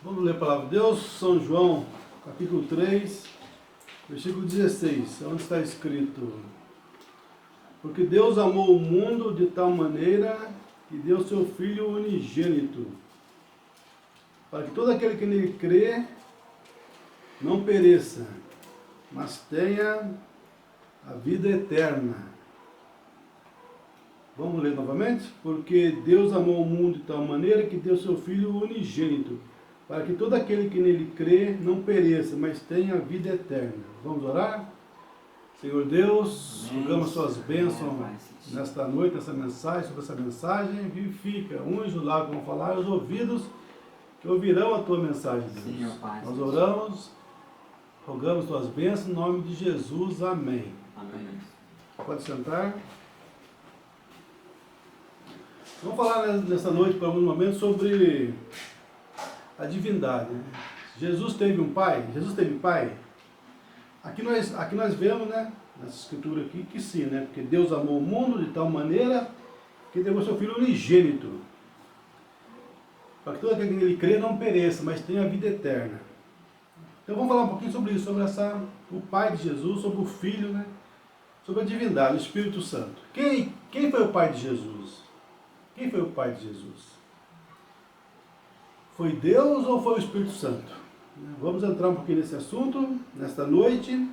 Vamos ler a palavra de Deus, São João, capítulo 3, versículo 16, onde está escrito: Porque Deus amou o mundo de tal maneira que deu seu Filho unigênito, para que todo aquele que nele crê não pereça, mas tenha a vida eterna. Vamos ler novamente? Porque Deus amou o mundo de tal maneira que deu seu Filho unigênito, para que todo aquele que nele crê não pereça, mas tenha a vida eterna. Vamos orar? Senhor Deus, rogamos suas bênçãos nesta noite, nessa mensagem, sobre essa mensagem. Vivifica, unge o lábio como falar, os ouvidos que ouvirão a tua mensagem, Deus. Senhor, Pai, Nós oramos, rogamos tuas bênçãos em nome de Jesus. Amém. Amém. Pode sentar. Vamos falar nessa noite, por alguns momentos, sobre a divindade. Né? Jesus teve um pai? Jesus teve pai? Aqui nós vemos, né, nessa escritura aqui, que sim, né? Porque Deus amou o mundo de tal maneira que deu seu Filho unigênito, para que todo aquele que nele crê não pereça, mas tenha a vida eterna. Então vamos falar um pouquinho sobre isso, sobre o pai de Jesus, sobre o Filho, né? Sobre a divindade, o Espírito Santo. Quem foi o pai de Jesus? Quem foi o pai de Jesus? Foi Deus ou foi o Espírito Santo? Vamos entrar um pouquinho nesse assunto, nesta noite.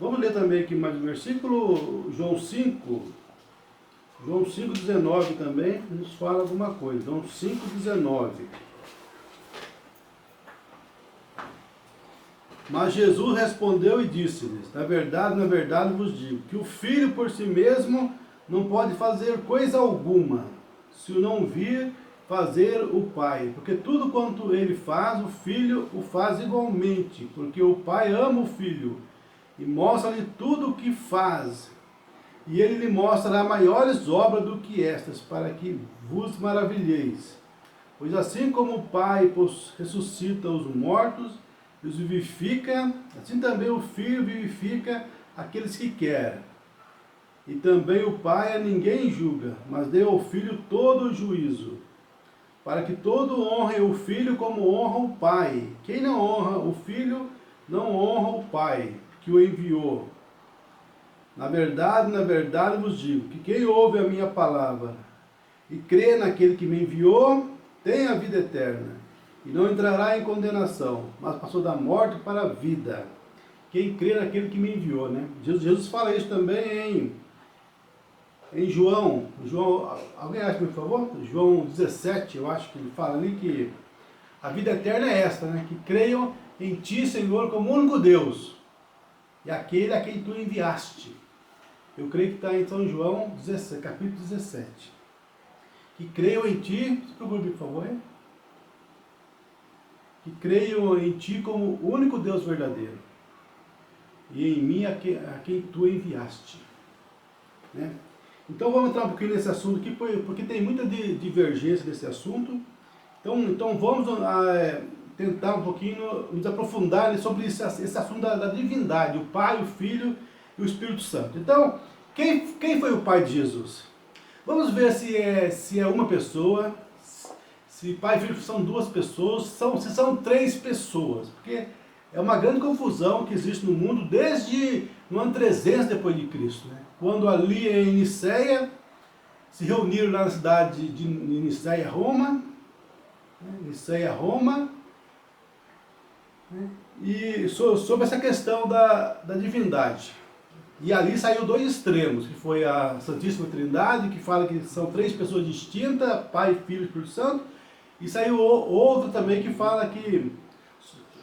Vamos ler também aqui mais um versículo, João 5. João 5,19 também nos fala alguma coisa. João 5,19. Mas Jesus respondeu e disse-lhes: na verdade vos digo, que o Filho por si mesmo não pode fazer coisa alguma, se o não vir fazer o Pai, porque tudo quanto ele faz, o Filho o faz igualmente, porque o Pai ama o Filho e mostra-lhe tudo o que faz, e ele lhe mostrará maiores obras do que estas, para que vos maravilheis. Pois assim como o Pai ressuscita os mortos e os vivifica, assim também o Filho vivifica aqueles que quer. E também o Pai a ninguém julga, mas deu ao Filho todo o juízo, para que todo honre o Filho como honra o Pai. Quem não honra o Filho, não honra o Pai, que o enviou. Na verdade vos digo, que quem ouve a minha palavra e crê naquele que me enviou, tem a vida eterna, e não entrará em condenação, mas passou da morte para a vida. Quem crê naquele que me enviou, né? Jesus fala isso também em João, alguém acha, por favor? João 17, eu acho que ele fala ali que a vida eterna é esta, né? Que creiam em ti, Senhor, como único Deus, e aquele a quem tu enviaste. Eu creio que está em São João 17, capítulo 17. Que creiam em ti, se procure, por favor, hein? Que creiam em ti como único Deus verdadeiro, e em mim a quem tu enviaste. Né? Então vamos entrar um pouquinho nesse assunto aqui, porque tem muita divergência desse assunto. Então vamos tentar um pouquinho nos aprofundar sobre esse assunto da divindade, o Pai, o Filho e o Espírito Santo. Então, quem foi o Pai de Jesus? Vamos ver se é uma pessoa, se Pai e Filho são duas pessoas, se são três pessoas, porque é uma grande confusão que existe no mundo desde no ano 300 depois de Cristo, né? Quando ali em Niceia, se reuniram lá na cidade de Niceia, Roma, né? E sobre essa questão da divindade. E ali saiu dois extremos, que foi a Santíssima Trindade, que fala que são três pessoas distintas, Pai, Filho e Espírito Santo, e saiu outro também que fala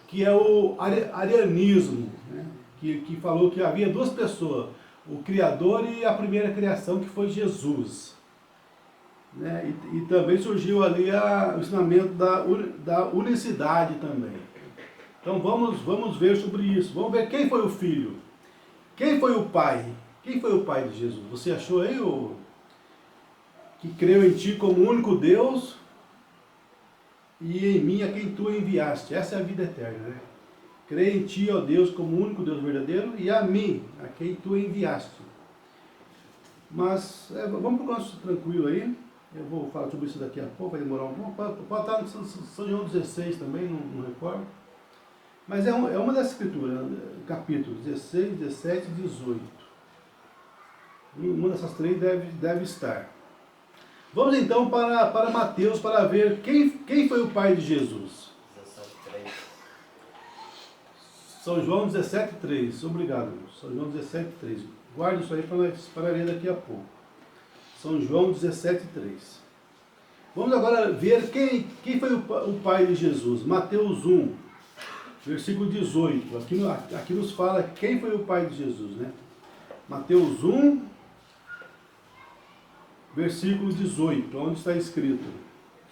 que é o arianismo, né? Que falou que havia duas pessoas, o Criador e a primeira criação, que foi Jesus. Né? E também surgiu ali o ensinamento da unicidade também. Então vamos ver sobre isso. Vamos ver quem foi o Filho. Quem foi o Pai? Quem foi o Pai de Jesus? Você achou aí que creu em ti como único Deus e em mim a quem tu enviaste? Essa é a vida eterna, né? Creio em ti, ó Deus, como único Deus verdadeiro, e a mim, a quem tu enviaste. Mas vamos para o nosso tranquilo aí. Eu vou falar sobre isso daqui a pouco, vai demorar um pouco. Pode estar no São João 16 também, não recordo. Mas é uma das escrituras, capítulos 16, 17 e 18. Uma dessas três deve estar. Vamos então para Mateus para ver quem foi o pai de Jesus. 17:3. São João 17:3. Obrigado. São João 17:3. Guarde isso aí para ler daqui a pouco. São João 17:3. Vamos agora ver quem foi o pai de Jesus. Mateus 1, versículo 18. Aqui nos fala quem foi o pai de Jesus, né? Mateus 1, versículo 18, onde está escrito: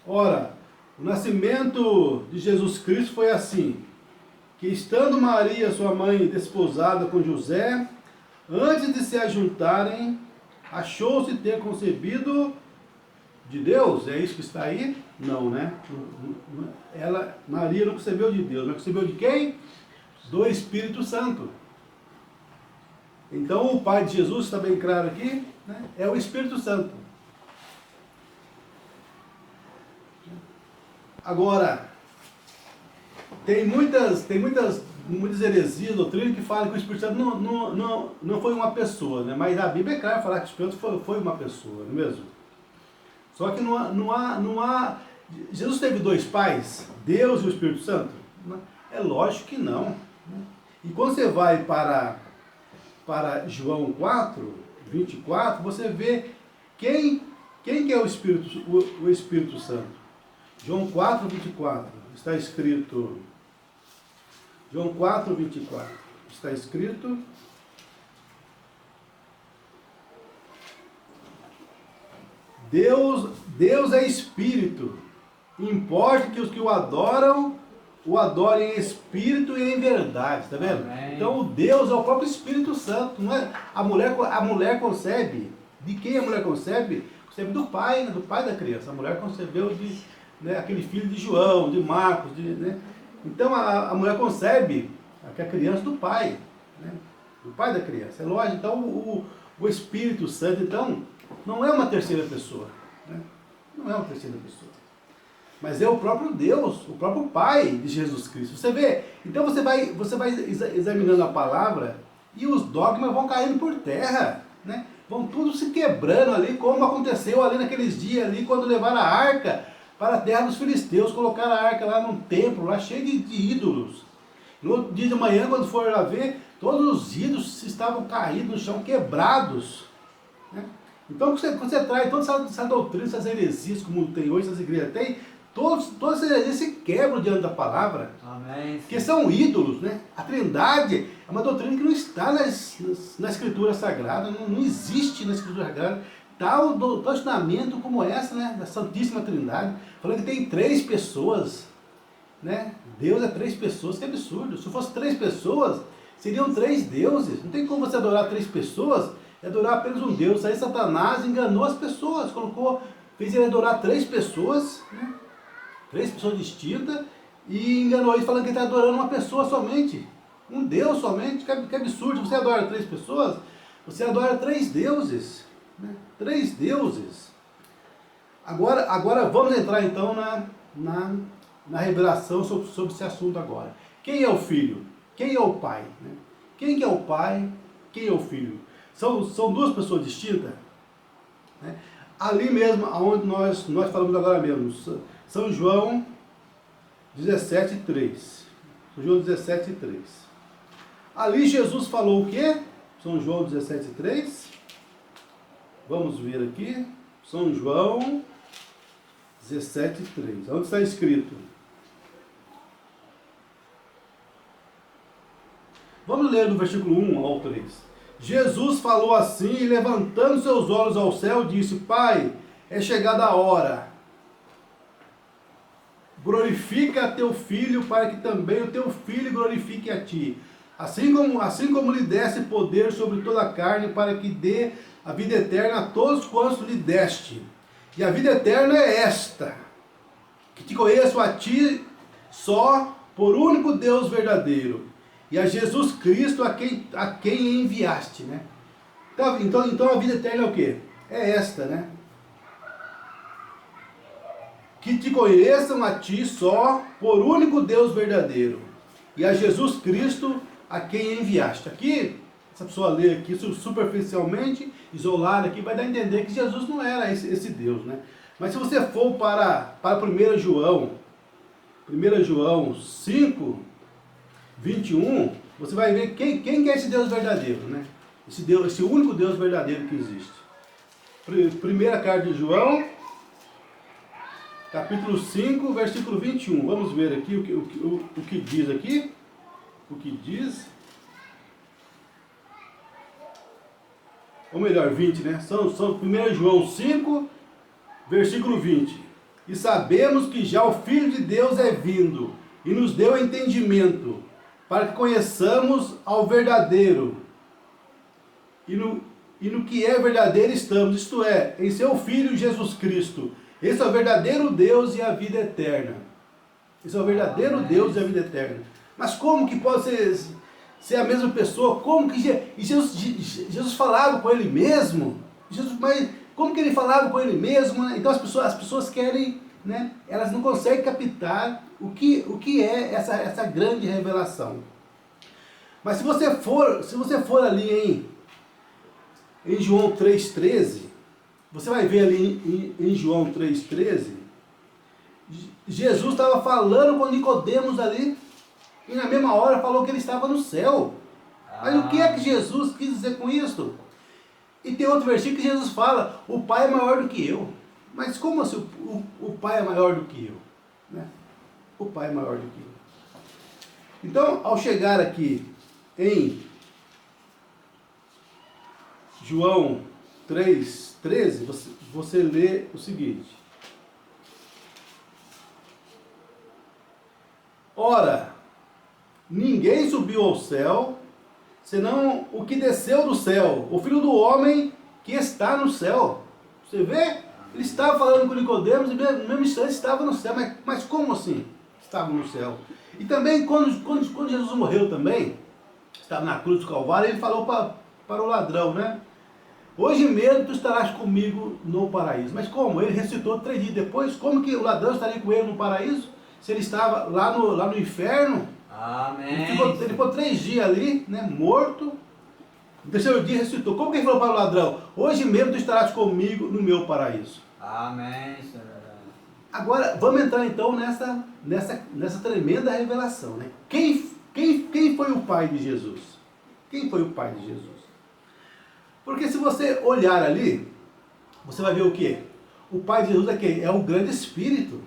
Ora, o nascimento de Jesus Cristo foi assim, que estando Maria, sua mãe, desposada com José, antes de se ajuntarem, achou-se ter concebido de Deus. É isso que está aí? Não, né? Maria não concebeu de Deus, mas concebeu de quem? Do Espírito Santo. Então o pai de Jesus, está bem claro aqui, né? É o Espírito Santo. Agora, tem muitas heresias, doutrinas que falam que o Espírito Santo não foi uma pessoa, né? Mas a Bíblia é clara falar que o Espírito foi uma pessoa, não é mesmo? Só que não há. Jesus teve dois pais, Deus e o Espírito Santo? É lógico que não. E quando você vai para João 4, 24, você vê quem que é o Espírito Santo. João 4, 24, está escrito. João 4, 24, está escrito. Deus é Espírito. Importa que os que o adorem em espírito e em verdade, está vendo? Amém. Então o Deus é o próprio Espírito Santo, não é? A mulher concebe. De quem a mulher concebe? Concebe do pai, né? Do pai da criança. A mulher concebeu aquele filho de João, de Marcos, né? Então a mulher concebe a criança do pai, né? Do pai da criança. É lógico. Então o Espírito Santo, então, não é uma terceira pessoa, né? Não é uma terceira pessoa. Mas é o próprio Deus, o próprio Pai de Jesus Cristo. Você vê? Então você vai examinando a palavra e os dogmas vão caindo por terra, né? Vão tudo se quebrando ali, como aconteceu ali naqueles dias ali, quando levaram a arca para a terra dos filisteus, colocaram a arca lá num templo, lá cheio de ídolos. No outro dia de manhã, quando foram lá ver, todos os ídolos estavam caídos no chão, quebrados, né? Então, quando você traz toda essa doutrina, essas heresias, como tem hoje, essas igrejas têm, todas essas heresias se quebram diante da palavra. Amém. Porque são ídolos, né? A Trindade é uma doutrina que não está na Escritura Sagrada, não existe na Escritura Sagrada tal ensinamento como essa, né? Da Santíssima Trindade, falando que tem 3 pessoas, né? Deus é 3 pessoas, que absurdo. Se fosse 3 pessoas, seriam 3 deuses. Não tem como você adorar 3 pessoas e adorar apenas um Deus. Aí Satanás enganou as pessoas, fez ele adorar 3 pessoas, né? 3 pessoas distintas, e enganou eles falando que ele está adorando uma pessoa somente, um Deus somente. Que absurdo. Você adora 3 pessoas, você adora 3 deuses, né? 3 deuses. Agora vamos entrar então na revelação sobre esse assunto agora. Quem é o Filho? Quem é o Pai, né? Quem que é o Pai? Quem é o Filho? São 2 pessoas distintas, né? Ali mesmo, onde nós falamos agora mesmo, São João 17:3. São João 17:3. Ali Jesus falou o quê? São João 17:3. Vamos ver aqui. São João 17:3. Onde está escrito? Vamos ler do versículo 1 ao 3. Jesus falou assim, e levantando seus olhos ao céu, disse: Pai, é chegada a hora. Glorifica teu Filho, para que também o teu Filho glorifique a ti. Assim como lhe deste poder sobre toda a carne, para que dê a vida eterna a todos quantos lhe deste. E a vida eterna é esta: que te conheço a ti só, por único Deus verdadeiro, e a Jesus Cristo a quem enviaste, né? Então a vida eterna é o quê? É esta, né? que te conheçam a ti só, por único Deus verdadeiro, e a Jesus Cristo, a quem enviaste. Aqui, essa pessoa lê aqui superficialmente, isolada aqui, vai dar a entender que Jesus não era esse Deus, né? Mas se você for para 1 João 5, 21, você vai ver quem que é esse Deus verdadeiro, né? Esse único Deus verdadeiro que existe. Primeira carta de João, capítulo 5, versículo 21. Vamos ver aqui o que diz aqui. O que diz. Ou melhor, 20, né? São 1 João 5, versículo 20. E sabemos que já o Filho de Deus é vindo, e nos deu entendimento, para que conheçamos ao verdadeiro. E no que é verdadeiro estamos, isto é, em seu Filho Jesus Cristo. Esse é o verdadeiro Deus e a vida eterna. Esse é o verdadeiro Deus e a vida eterna. Mas como que pode ser a mesma pessoa? Como que Jesus falava com ele mesmo? Mas como que ele falava com ele mesmo? Né? Então as pessoas querem, né? Elas não conseguem captar o que é essa grande revelação. Mas se você for ali em João 3,13, você vai ver ali em João 3,13, Jesus estava falando com Nicodemos ali, e na mesma hora falou que ele estava no céu. Mas o que é que Jesus quis dizer com isso? E tem outro versículo que Jesus fala, o Pai é maior do que eu. Mas como assim o Pai é maior do que eu? Né? O Pai é maior do que eu. Então, ao chegar aqui em João 3,13, você lê o seguinte. Ora, ninguém subiu ao céu, senão o que desceu do céu, o Filho do Homem que está no céu. Você vê? Ele estava falando com Nicodemos e no mesmo instante estava no céu. Mas como assim? Estava no céu. E também quando Jesus morreu também, estava na cruz do Calvário, ele falou para o ladrão, né? Hoje mesmo tu estarás comigo no paraíso. Mas como? Ele ressuscitou 3 dias depois. Como que o ladrão estaria com ele no paraíso? Se ele estava lá no inferno? Amém. Ele ficou 3 dias ali, né, morto. No terceiro dia ressuscitou. Como que ele falou para o ladrão? Hoje mesmo tu estarás comigo no meu paraíso. Amém, Senhor. Agora, vamos entrar então nessa tremenda revelação, né? Quem foi o pai de Jesus? Quem foi o pai de Jesus? Porque se você olhar ali, você vai ver o quê? O pai de Jesus é quem? É o grande Espírito.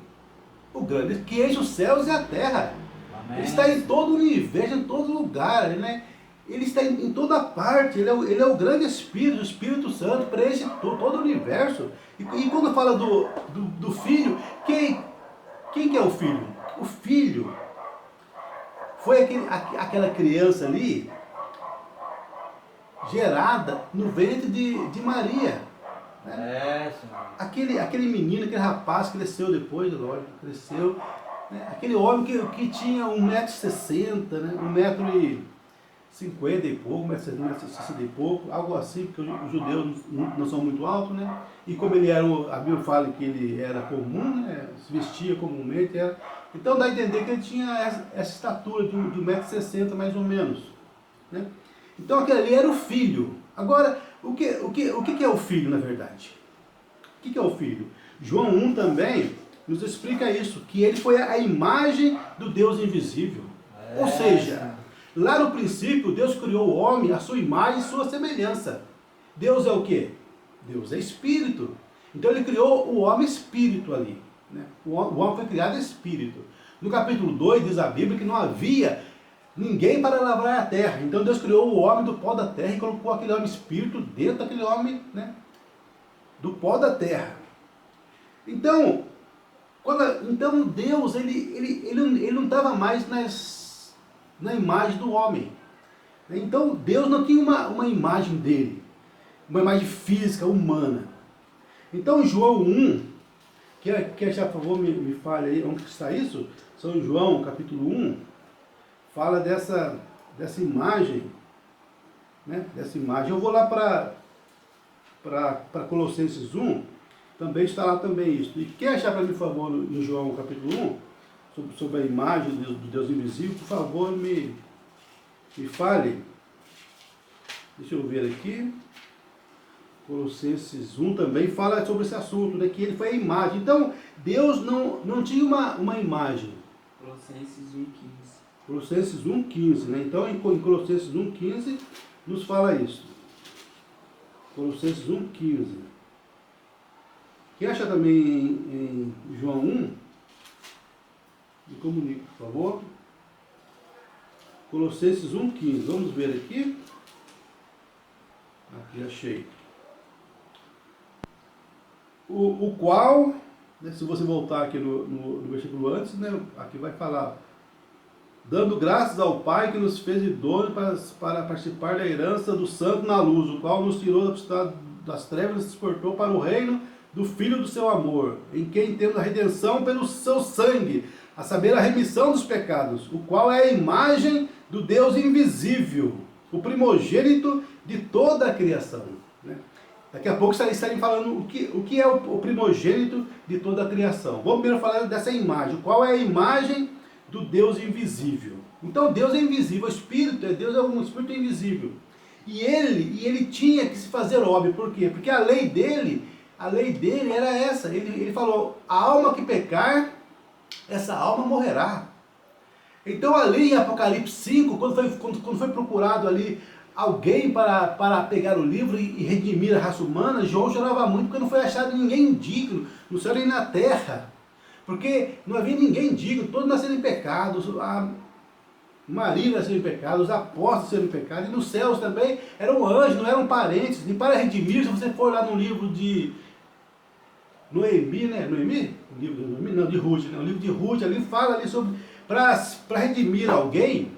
O grande que enche os céus e a terra. Amém. Ele está em todo o universo, em todo lugar, né? Ele está em toda parte, ele é o grande Espírito, o Espírito Santo, preenche todo o universo. E quando fala do Filho, quem que é o Filho? O Filho foi aquela criança ali, gerada no ventre de Maria. Né? Senhor. Aquele menino, aquele rapaz cresceu depois, lógico, cresceu. Né? Aquele homem que tinha 1,60 m, né? 1,50 m e pouco, 1,60 m e pouco, algo assim, porque os judeus não são muito altos, né? E como ele era, a Bíblia fala que ele era comum, né? Se vestia comumente, então dá a entender que ele tinha essa estatura de 1,60 m mais ou menos, né? Então aquele ali era o filho. Agora, o que é o filho na verdade? O que é o filho? João 1 também nos explica isso, que ele foi a imagem do Deus invisível. Ou seja, lá no princípio, Deus criou o homem à sua imagem e sua semelhança. Deus é o quê? Deus é espírito. Então ele criou o homem espírito ali. Né? O homem foi criado espírito. No capítulo 2 diz a Bíblia que não havia ninguém para lavrar a terra. Então Deus criou o homem do pó da terra e colocou aquele homem espírito dentro daquele homem, né, do pó da terra. Então Deus ele não estava mais na imagem do homem. Então Deus não tinha uma imagem dele, uma imagem física, humana. Então João 1, que já por favor me fale aí onde está isso? São João capítulo 1, fala dessa imagem, né? Dessa imagem. Eu vou lá para Colossenses 1, também está lá também isso. E quem achar para mim, por favor, em João capítulo 1, sobre a imagem do Deus invisível, por favor, me fale. Deixa eu ver aqui. Colossenses 1 também fala sobre esse assunto, né, que ele foi a imagem. Então, Deus não tinha uma imagem. Colossenses 1:15. Colossenses 1:15, né? Então, em Colossenses 1:15 nos fala isso. Colossenses 1:15. Quem acha também em João 1, me comunique, por favor. Colossenses 1:15. Vamos ver aqui. Aqui achei. O qual, né, se você voltar aqui no versículo antes, né, aqui vai falar: dando graças ao Pai que nos fez idôneos para participar da herança do Santo na luz, o qual nos tirou da potestade das trevas e nos transportou para o reino do Filho do seu amor, em quem temos a redenção pelo seu sangue, a saber, a remissão dos pecados, o qual é a imagem do Deus invisível, o primogênito de toda a criação. Né? Daqui a pouco estarem falando o que é o primogênito de toda a criação. Vamos primeiro falar dessa imagem. Qual é a imagem do Deus invisível? Então Deus é invisível, o Espírito é Deus, é um Espírito invisível. E ele tinha que se fazer homem. Por quê? Porque a lei dele era essa. Ele falou: a alma que pecar, essa alma morrerá. Então ali em Apocalipse 5, quando foi procurado ali alguém para pegar o livro e redimir a raça humana, João chorava muito porque não foi achado ninguém digno no céu nem na terra. Porque não havia ninguém digno, todos nasceram em pecados, a Maria nasceu em pecado, os apóstolos nasceram em pecado, e nos céus também eram anjos, não eram parentes. E para redimir, se você for lá no livro de Noemi, né? Noemi? O livro de Noemi? Não, de Ruth, né? O livro de Ruth ali fala ali sobre, para redimir alguém,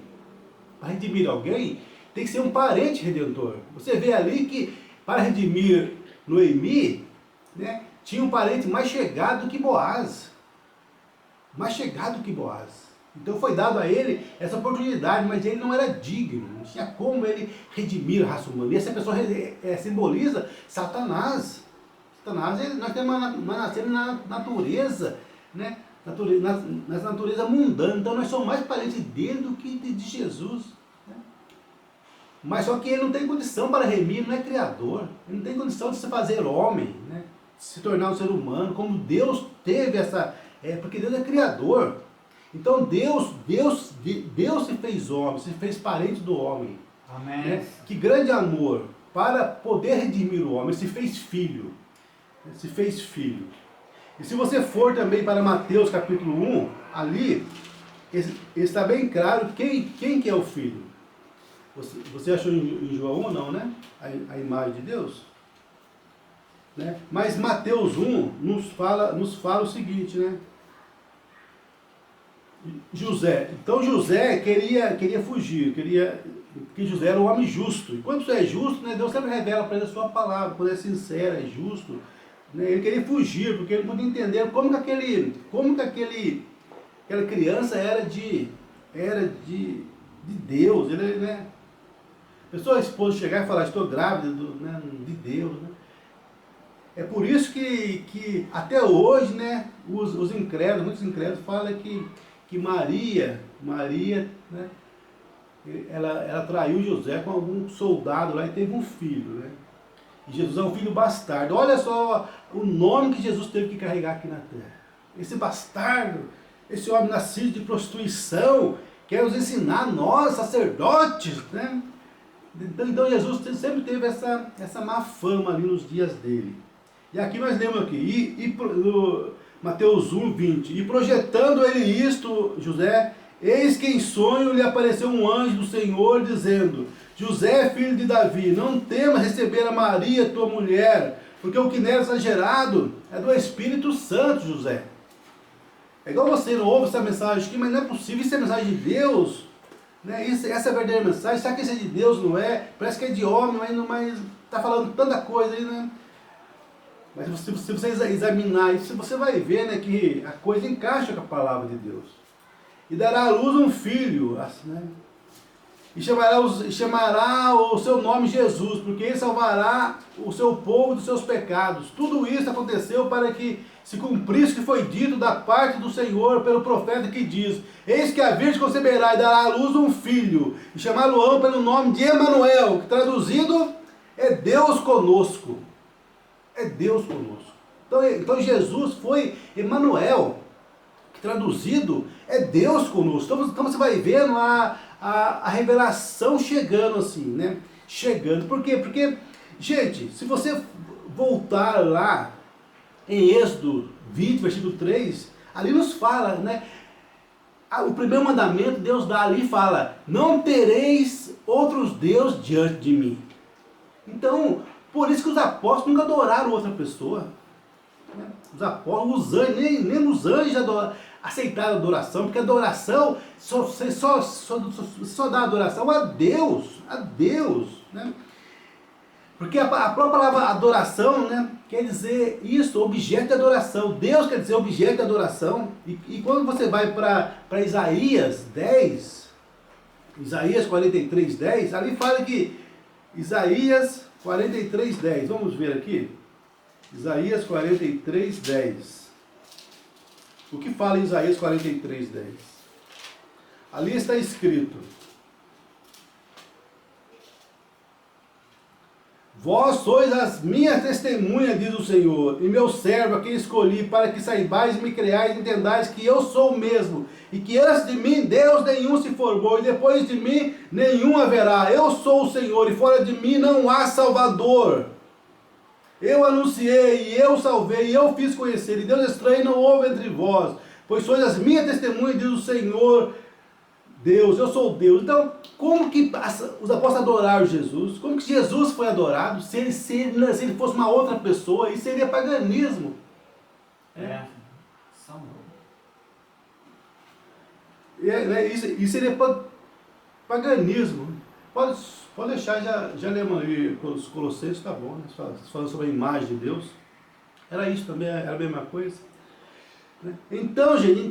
tem que ser um parente redentor. Você vê ali que para redimir Noemi, né, tinha um parente mais chegado que Boaz. Mais chegado que Boaz. Então foi dado a ele essa oportunidade, mas ele não era digno, não tinha como ele redimir a raça humana. E essa pessoa simboliza Satanás. Satanás, nós nascemos na natureza, né? Na natureza mundana, então nós somos mais parentes dele do que de Jesus. Né? Mas só que ele não tem condição para remir, ele não é criador, ele não tem condição de se fazer homem, né? De se tornar um ser humano, como Deus teve essa... porque Deus é criador. Então Deus se fez homem, se fez parente do homem. Amém. Né? Que grande amor, para poder redimir o homem, se fez filho. Se fez filho. E se você for também para Mateus capítulo 1, ali está bem claro quem que é o filho. Você achou em João 1 ou não, né? A imagem de Deus? Né? Mas Mateus 1 nos fala o seguinte, né? José. Então José queria fugir, porque José era um homem justo. E quando você é justo, né, Deus sempre revela para ele a sua palavra, quando é sincero, é justo. Né? Ele queria fugir, porque ele não podia entender como que aquela criança era de Deus. Ele, né? A pessoa, a esposa chegar e falar: estou grávida né, de Deus. Né? É por isso que até hoje, né, os incrédulos, muitos incrédulos falam que Maria, né, ela traiu José com algum soldado lá e teve um filho, né? E Jesus é um filho bastardo. Olha só o nome que Jesus teve que carregar aqui na terra. Esse bastardo, esse homem nascido de prostituição, quer nos ensinar, nós, sacerdotes, né? Então Jesus sempre teve essa má fama ali nos dias dele. E aqui nós lemos aqui, no Mateus 1:20, e projetando ele isto, José, eis que em sonho lhe apareceu um anjo do Senhor, dizendo: José, filho de Davi, não temas receber a Maria, tua mulher, porque o que nela está gerado é do Espírito Santo, José. É igual você não ouve essa mensagem aqui, mas não é possível, isso é mensagem de Deus, né? Essa é a verdadeira mensagem. Será que isso é de Deus? Não é? Parece que é de homem, mas está falando tanta coisa aí, né? Mas se você examinar isso, você vai ver, né, que a coisa encaixa com a palavra de Deus. E dará à luz um filho, assim, né? e chamará o seu nome Jesus, porque ele salvará o seu povo dos seus pecados. Tudo isso aconteceu para que se cumprisse o que foi dito da parte do Senhor pelo profeta que diz: eis que a Virgem conceberá e dará à luz um filho, e chamá-lo-ão pelo nome de Emanuel, que traduzido é Deus conosco. É Deus conosco. Então Jesus foi Emanuel, que traduzido é Deus conosco. Então você vai vendo a revelação chegando assim, né? Chegando. Por quê? Porque, gente, se você voltar lá em Êxodo 20, versículo 3, ali nos fala, né? O primeiro mandamento Deus dá ali e fala: não tereis outros deuses diante de mim. Então, por isso que os apóstolos nunca adoraram outra pessoa. Né? Os apóstolos, os anjos, nem os anjos aceitaram a adoração, porque a adoração, você só dá adoração a Deus, né? Porque a própria palavra adoração, né, quer dizer isso, objeto de adoração. Deus quer dizer objeto de adoração. E quando você vai para Isaías 10, Isaías 43, 10, ali fala que Isaías 43, 10, vamos ver aqui. Isaías 43, 10. O que fala em Isaías 43, 10? Ali está escrito: vós sois as minhas testemunhas, diz o Senhor, e meu servo a quem escolhi, para que saibais e me creais e entendais que eu sou o mesmo, e que antes de mim Deus nenhum se formou, e depois de mim nenhum haverá. Eu sou o Senhor, e fora de mim não há Salvador. Eu anunciei, e eu salvei, e eu fiz conhecer, e Deus estranho não houve entre vós, pois sois as minhas testemunhas, diz o Senhor Deus, eu sou Deus. Então, como que os apóstolos adoraram Jesus? Como que Jesus foi adorado? Se ele fosse uma outra pessoa, isso seria paganismo. Isso seria paganismo. Pode deixar, já lemos aí os Colossenses, tá bom, né? Falando sobre a imagem de Deus. Era isso também, era a mesma coisa. Então, gente,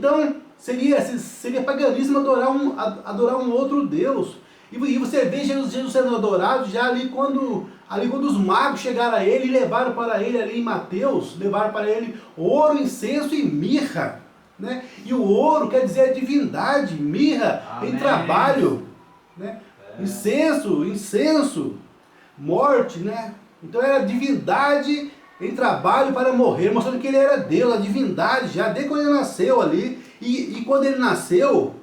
seria paganismo adorar um outro Deus. E você vê Jesus sendo adorado já ali quando os magos chegaram a ele e levaram para ele ali em Mateus, levaram para ele ouro, incenso e mirra. Né? E o ouro quer dizer a divindade, mirra em trabalho, né? Incenso, morte, né? Então era divindade em trabalho para morrer, mostrando que ele era Deus, a divindade, já desde quando ele nasceu ali. E quando ele nasceu,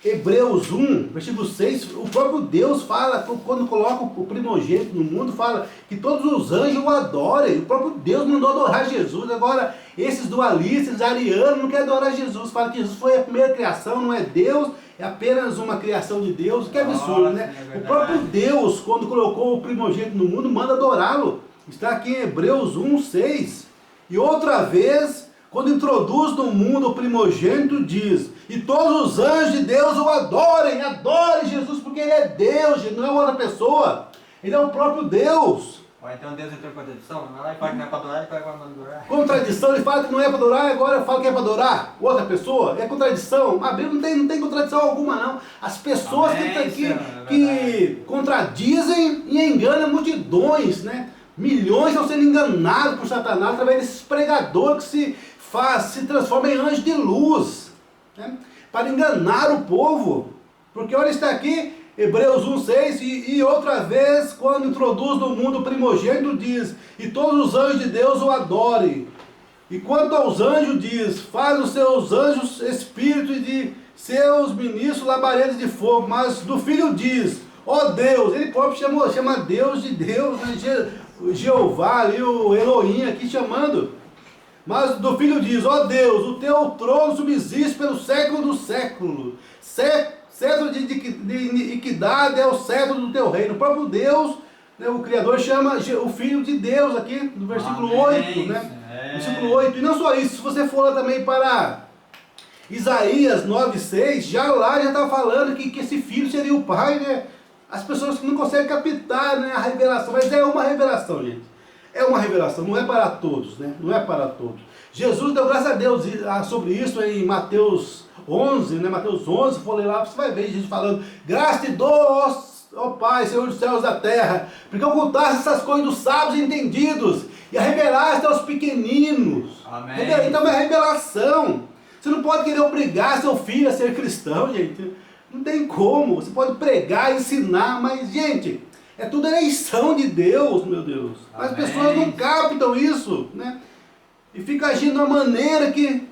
Hebreus 1, versículo 6, o próprio Deus fala, quando coloca o primogênito no mundo, fala que todos os anjos o adorem. O próprio Deus mandou adorar Jesus. Agora, esses dualistas, arianos, não querem adorar Jesus. Fala que Jesus foi a primeira criação, não é Deus, é apenas uma criação de Deus. Que absurdo, né? O próprio Deus, quando colocou o primogênito no mundo, manda adorá-lo. Está aqui em Hebreus 1, 6. E outra vez, quando introduz no mundo o primogênito, diz: e todos os anjos de Deus o adorem Jesus, porque ele é Deus, não é outra pessoa. Ele é o próprio Deus. Ou então Deus entrou em contradição, vai lá e fala que não é para adorar, e fala que vai adorar. Contradição, ele fala que não é para adorar, agora fala que é para adorar outra pessoa. É contradição. A Bíblia não tem contradição alguma, não. As pessoas que contradizem e enganam multidões, né? Milhões estão sendo enganados por Satanás através desses pregadores que se transformam em anjos de luz, né? Para enganar o povo. Porque olha, está aqui, Hebreus 1,6, e outra vez, quando introduz no mundo o primogênito, diz: e todos os anjos de Deus o adorem. E quanto aos anjos, diz: faz os seus anjos espíritos, e de seus ministros labaredas de fogo. Mas do Filho diz: ó Deus, ele próprio chama Deus de Deus, né? Jeová ali, o Elohim aqui chamando. Mas do Filho diz: ó Deus, o teu trono subsiste pelo século dos séculos. Cetro de equidade é o cetro do teu reino. O próprio Deus, né, o Criador, chama o Filho de Deus aqui, no versículo 8, né? Versículo 8. E não só isso, se você for lá também para Isaías 9,6, já está falando que esse filho seria o pai, né? As pessoas que não conseguem captar, né, a revelação, mas é uma revelação, gente. É uma revelação, não é para todos, né? Não é para todos. Jesus deu graças a Deus sobre isso em Mateus 11, né? Mateus 11, for ler lá, você vai ver gente falando, graça e dor, ó Pai, Senhor dos céus e da terra, porque ocultaste essas coisas dos sábios e entendidos, e a revelaste aos pequeninos. Amém. Então é uma revelação. Você não pode querer obrigar seu filho a ser cristão, gente. Não tem como. Você pode pregar, ensinar, mas, gente, é tudo eleição de Deus, meu Deus. Mas as pessoas não captam isso, né? E fica agindo de uma maneira que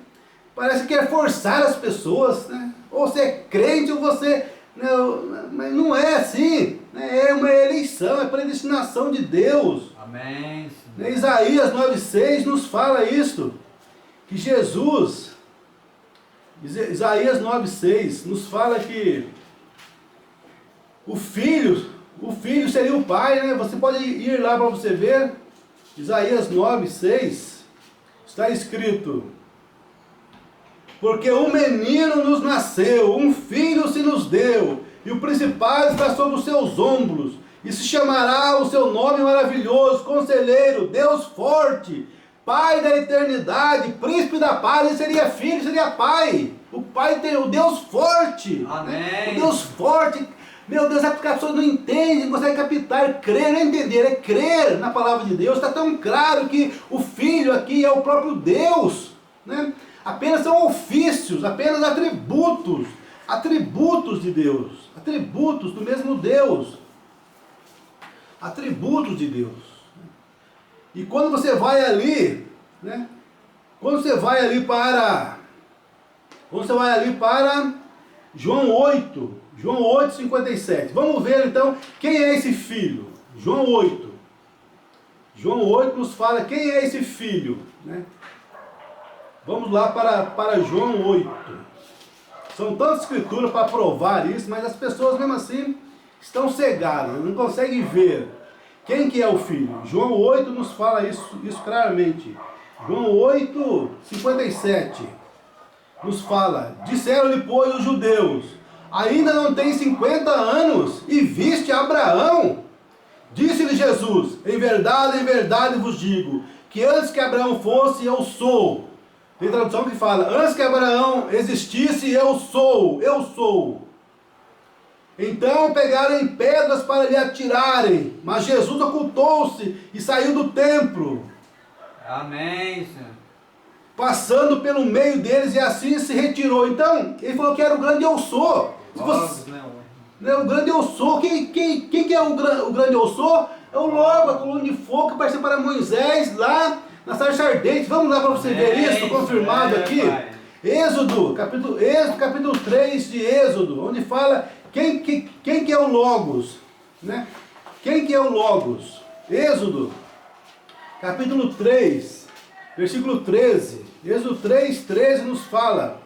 parece que quer forçar as pessoas, né? Ou você é crente ou você... Mas não é assim, né? É uma eleição, é predestinação de Deus. Amém. Isaías 9,6 nos fala isso, que Jesus, Isaías 9,6 nos fala que o filho seria o pai, né? Você pode ir lá para você ver, Isaías 9,6, está escrito, porque um menino nos nasceu, um filho se nos deu, e o principado está sobre os seus ombros, e se chamará o seu nome maravilhoso, Conselheiro, Deus forte, Pai da eternidade, Príncipe da paz. Ele seria filho, seria pai. O pai tem o Deus forte. Amém. Né? O Deus forte. Meu Deus, é porque as pessoas não entendem, não conseguem captar, crer, não é entender, é crer na palavra de Deus. Está tão claro que o filho aqui é o próprio Deus, né? Apenas são ofícios, apenas atributos de Deus, atributos do mesmo Deus, atributos de Deus. E quando você vai ali, né? Quando você vai ali para João 8:57. Vamos ver então quem é esse filho. João 8 nos fala quem é esse filho, né? Vamos lá para João 8. São tantas escrituras para provar isso, mas as pessoas mesmo assim estão cegadas, não conseguem ver quem que é o filho. João 8 nos fala isso claramente. João 8:57 nos fala, disseram-lhe, pois, os judeus, ainda não tem 50 anos e viste Abraão? Disse-lhe Jesus, em verdade vos digo, que antes que Abraão fosse, eu sou. Tem tradução que fala, antes que Abraão existisse, eu sou. Então pegaram em pedras para lhe atirarem, mas Jesus ocultou-se e saiu do templo. Amém, Senhor. Passando pelo meio deles e assim se retirou. Então, ele falou que era o grande eu sou. O grande eu sou. Quem que é o grande eu sou? É o logo, a coluna de fogo que apareceu para Moisés lá na sarça ardente. Vamos lá para você ver isso, confirmado aqui. Êxodo, capítulo 3 de Êxodo, onde fala quem que é o Logos, né? Quem que é o Logos? Êxodo, capítulo 3, versículo 13. Êxodo 3:13 nos fala,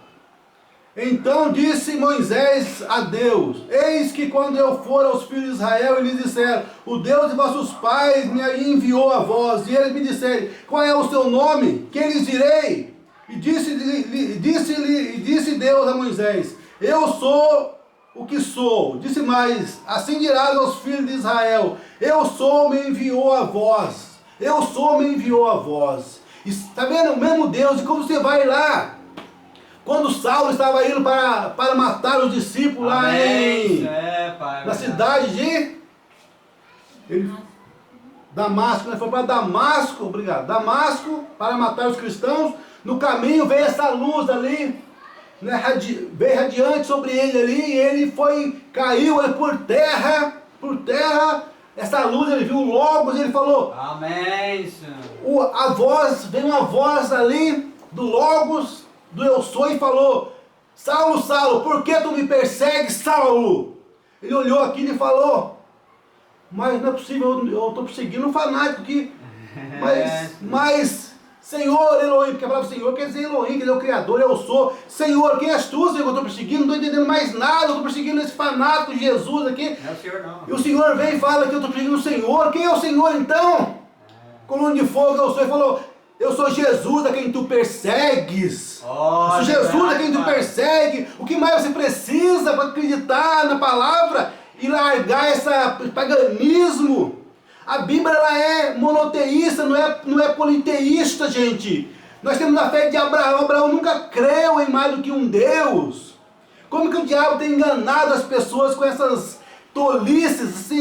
então disse Moisés a Deus, eis que quando eu for aos filhos de Israel e lhes disser, o Deus de vossos pais me enviou a vós, e eles me disserem, qual é o seu nome? Que lhes direi? E disse Deus a Moisés, eu sou o que sou. Disse mais, assim dirás aos filhos de Israel, eu sou, me enviou a vós. Eu sou, me enviou a vós. Está vendo? O mesmo Deus. E como você vai lá? Quando Saulo estava indo para matar os discípulos lá na cidade de Damasco, né? Foi para Damasco, obrigado, Damasco, para matar os cristãos. No caminho veio essa luz ali, né? Veio radiante sobre ele ali, e ele caiu por terra, essa luz, ele viu Logos, e ele falou, amém, Senhor. Veio uma voz ali, do Logos, do eu sou, e falou, Saulo, Saulo, por que tu me persegues, Saulo? Ele olhou aqui e falou, mas não é possível, eu estou perseguindo um fanático aqui, mas Senhor Elohim, porque a palavra Senhor quer dizer Elohim, que ele é o Criador, eu sou. Senhor, quem és tu, Senhor, que eu estou perseguindo? Não estou entendendo mais nada, eu estou perseguindo esse fanático de Jesus aqui. Não é o Senhor não. E o Senhor vem e fala que eu estou perseguindo o Senhor. Quem é o Senhor então? Coluna de fogo, eu sou. Ele falou, eu sou Jesus a quem tu persegues. Eu sou Jesus a quem tu persegue. O que mais você precisa para acreditar na palavra e largar esse paganismo? A Bíblia ela é monoteísta, não é politeísta, gente. Nós temos a fé de Abraão. Abraão nunca creu em mais do que um Deus. Como que o diabo tem enganado as pessoas com essas tolices, assim,